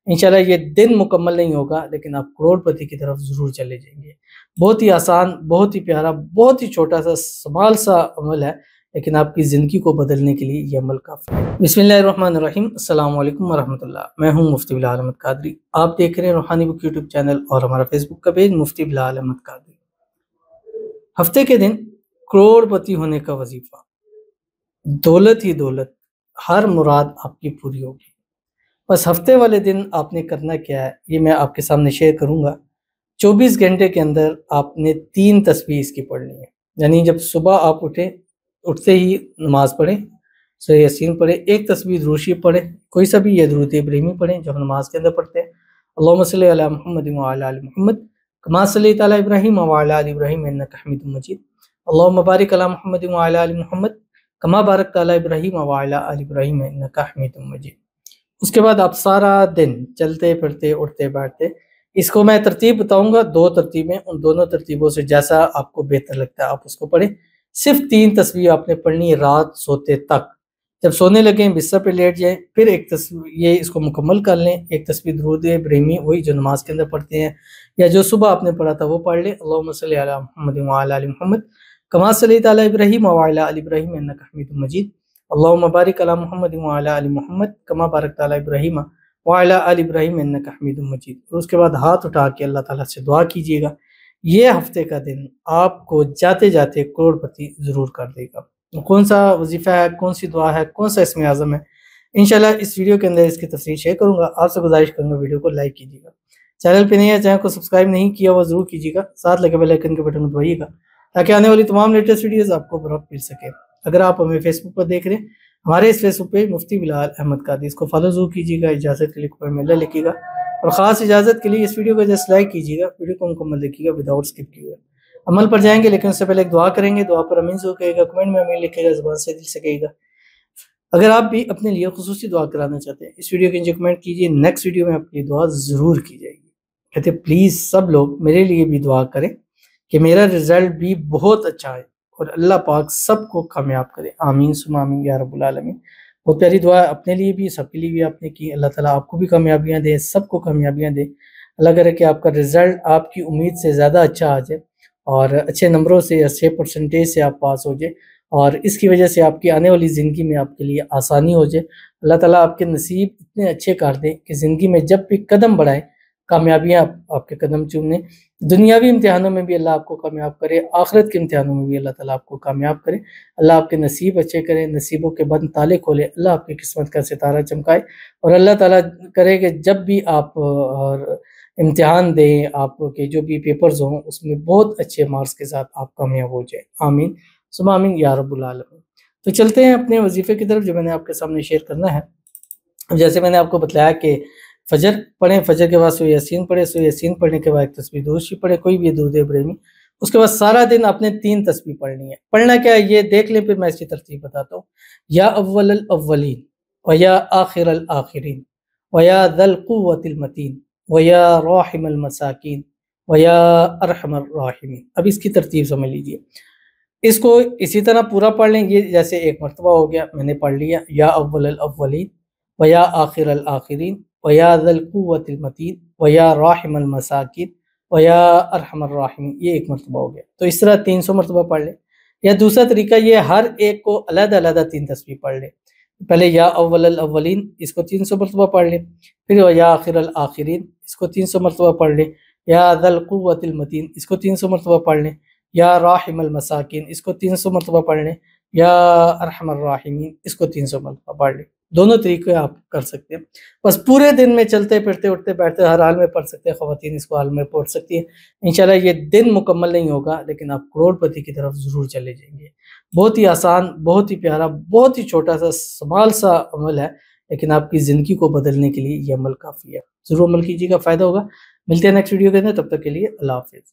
इंशाल्लाह ये दिन मुकम्मल नहीं होगा, लेकिन आप करोड़पति की तरफ ज़रूर चले जाएँगे। बहुत ही आसान, बहुत ही प्यारा, बहुत ही छोटा-सा स्मॉल सा अमल है, लेकिन आपकी ज़िंदगी को बदलने के लिए ये अमल काफ़ी है। बिस्मिल्लाहिर्रहमानिर्रहीम, अस्सलाम वालेकुम वरहमतुल्लाह। मैं हूँ मुफ्ती बिलाल अहमद कादरी। आप देख रहे हैं रूहानी बुक यूट्यूब चैनल और हमारा फेसबुक का पेज मुफ्ती बिलाल अहमद कादरी। हफ्ते के दिन करोड़पति होने का वजीफा, दौलत ही दौलत, हर मुराद आपकी पूरी होगी। बस हफ्ते वाले दिन आपने करना क्या है, ये मैं आपके सामने शेयर करूँगा। 24 घंटे के अंदर आपने 3 तस्बीह इसकी पढ़नी है। यानी जब सुबह आप उठें, उठते ही नमाज़ पढ़ें, सूरह यासीन पढ़ें, एक तस्बीह दुरूद शरीफ पढ़ें, कोई सा भी या दुरूद इब्राहिमी पढ़ें जो हम नमाज़ के अंदर पढ़ते हैं। अल्लाहुम्मा सल्लि अला मुहम्मद व अला आलि मुहम्मद कमा सल्लैता अला इब्राहीम व अला आलि इब्राहीम इन्नका हमीदुम मजीद। अल्लाहुम्मा बारिक अला मुहम्मद व अला आलि मुहम्मद कमा बारकता अला इब्राहीम व अला आलि इब्राहीम इन्नका हमीदुम मजीद। उसके बाद आप सारा दिन चलते फिरते उठते बैठते, इसको मैं तरतीब बताऊंगा, 2 तरतीबें, उन दोनों तरतीबों से जैसा आपको बेहतर लगता है आप उसको पढ़ें। सिर्फ 3 तस्बीह आपने पढ़नी है रात सोते तक। जब सोने लगें बिस्तर पे लेट जाएं, फिर एक तस्बीह ये इसको मुकम्मल कर लें, एक तस्बीह दुरूद इब्राहिमी वही जो नमाज के अंदर पढ़ते हैं या जो सुबह आपने पढ़ा था वो पढ़ लें। अल्लाहुम्मा सल्लि अला मुहम्मद व अला आलि मुहम्मद कमा सल्लैता अला इब्राहीम व अला आलि इब्राहीम इन्नका हमीदुम मजीद। अल्लाहुम्मा बारिक अला मुहम्मद व अला आलि मुहम्मद कमा बारकता अला इब्राहीम व अला आलि इब्राहीम इन्नका हमीदुम मजीद। और उसके बाद हाथ उठा के अल्लाह ताला से दुआ कीजिएगा। ये हफ्ते का दिन आपको जाते जाते करोड़पति ज़रूर कर देगा। कौन सा वजीफ़ा है, कौन सी दुआ है, कौन सा इसमें आज़म है, इंशाल्लाह इस वीडियो के अंदर इसकी तफसील शेयर करूँगा। आपसे गुजारिश करूँगा वीडियो को लाइक कीजिएगा। चैनल पे नहीं है, चैनल को सब्सक्राइब नहीं किया हुआ ज़रूर कीजिएगा। साथ लगे बेल आइकन के बटन को दबाइएगा ताकि आने वाली तमाम लेटेस्ट वीडियोज़ आपको बर वक्त मिल सके। अगर आप हमें फेसबुक पर देख रहे हैं, हमारे इस फेसबुक पेज मुफ्ती बिलाल अहमद कादरी, इसको फॉलो ज़रूर कीजिएगा। इजाज़त के लिए ऊपर मेला लिखिएगा और ख़ास इजाज़त के लिए इस वीडियो को जस्ट लाइक कीजिएगा, वीडियो को मुकम्मल देखिएगा विदाउट स्किप किए हुए। अमल पर जाएंगे, लेकिन उससे पहले एक दुआ करेंगे। दुआ पर आमीन ज़रूर कहिएगा, कमेंट में आमीन लिखिएगा, ज़ुबान से दिल से कहिएगा। अगर आप भी अपने लिए खुसूसी दुआ कराना चाहते हैं, इस वीडियो के नीचे कमेंट कीजिए, नेक्स्ट वीडियो में आपकी दुआ ज़रूर की जाएगी। कहते प्लीज़ सब लोग मेरे लिए भी दुआ करें कि मेरा रिज़ल्ट भी बहुत अच्छा है और अल्लाह पाक सबको कामयाब करे। आमीन सुम्मा आमीन या रब्बुल आलमीन। बहुत प्यारी दुआ है अपने लिए भी, सबके लिए भी आपने की। अल्लाह ताला आपको भी कामयाबियाँ दे, सबको कामयाबियाँ दे। अल्लाह करे कि आपका रिज़ल्ट आपकी उम्मीद से ज़्यादा अच्छा आ जाए और अच्छे नंबरों से, अच्छे परसेंटेज से आप पास हो जाए और इसकी वजह से आपकी आने वाली ज़िंदगी में आपके लिए आसानी हो जाए। अल्लाह ताला आपके नसीब इतने अच्छे कर दें कि ज़िंदगी में जब भी कदम बढ़ाएँ, कामयाबियाँ आपके कदम चूमें। दुनियावी इम्तिहानों में भी अल्लाह आपको कामयाब करे, आखिरत के इम्तिहानों में भी अल्लाह ताला आपको कामयाब करे। अल्लाह आपके नसीब अच्छे करे, नसीबों के बंद ताले खोले, अल्लाह आपकी किस्मत का सितारा चमकाए और अल्लाह ताला करे कि जब भी आप इम्तिहान दें, आपके जो भी पेपर्स हों, उसमें बहुत अच्छे मार्क्स के साथ आप कामयाब हो जाएँ। आमीन सुम्मा आमीन या रब्बुल आलमीन। तो चलते हैं अपने वजीफ़े की तरफ जो मैंने आपके सामने शेयर करना है। अब जैसे मैंने आपको बताया कि फ़जर पढ़ें, फ़जर के बाद सूरह यासीन पढ़ें, सूरह यासीन पढ़ने के बाद एक तस्बीह दुरूद शरीफ पढ़ें, कोई भी दुरूद इब्राहिमी। उसके बाद सारा दिन आपने 3 तस्बीह पढ़नी है। पढ़ना क्या है ये देख लें, फिर मैं इसकी तरतीब बताता हूँ। या अव्वलल अव्वलीन व या आखिरल आखिरीन व या ज़ल कुव्वतिल मतीन व या राहिमल मसाकीन व या अरहमर राहिमीन। अब इसकी तरतीब समझ लीजिए। इसको इसी तरह पूरा पढ़ लें, ये जैसे एक मरतबा हो गया, मैंने पढ़ लिया। या अव्वलल अव्वलीन व या आखिरल आखिरीन व या ज़ल कुव्वतिल मतीन व या राहिमल मसाकिन व या अरहमर राहिमीन, ये एक मरतबा हो गया। तो इस तरह 300 मरतबा पढ़ लें। या दूसरा तरीका ये, हर एक को अलग-अलग 3 तस्बीह पढ़ लें। पहले या अव्वलल अव्वलीन इसको 300 मरतबा पढ़ लें, फिर या आखिरल आखिरीन इसको 300 मरतबा पढ़ लें, या ज़ल कुव्वतिल मतीन इसको 300 मरतबा पढ़ लें, या राहिमल मसाकिन इसको 300 मरतबा पढ़ लें, या अरहमर राहिमीन इसको 300 मरतबा पढ़ लें। दोनों तरीके आप कर सकते हैं। बस पूरे दिन में चलते फिरते उठते बैठते हर हाल में पढ़ सकते हैं। ख़वातीन इसको हाल में पढ़ सकती हैं। इंशाल्लाह ये दिन मुकम्मल नहीं होगा, लेकिन आप करोड़पति की तरफ ज़रूर चले जाएंगे। बहुत ही आसान, बहुत ही प्यारा, बहुत ही छोटा सा स्मॉल सा अमल है, लेकिन आपकी ज़िंदगी को बदलने के लिए ये अमल काफ़ी है। ज़रूर अमल कीजिएगा, फ़ायदा होगा। मिलते हैं नेक्स्ट वीडियो के अंदर, तब तक के लिए अल्लाह हाफ़िज़।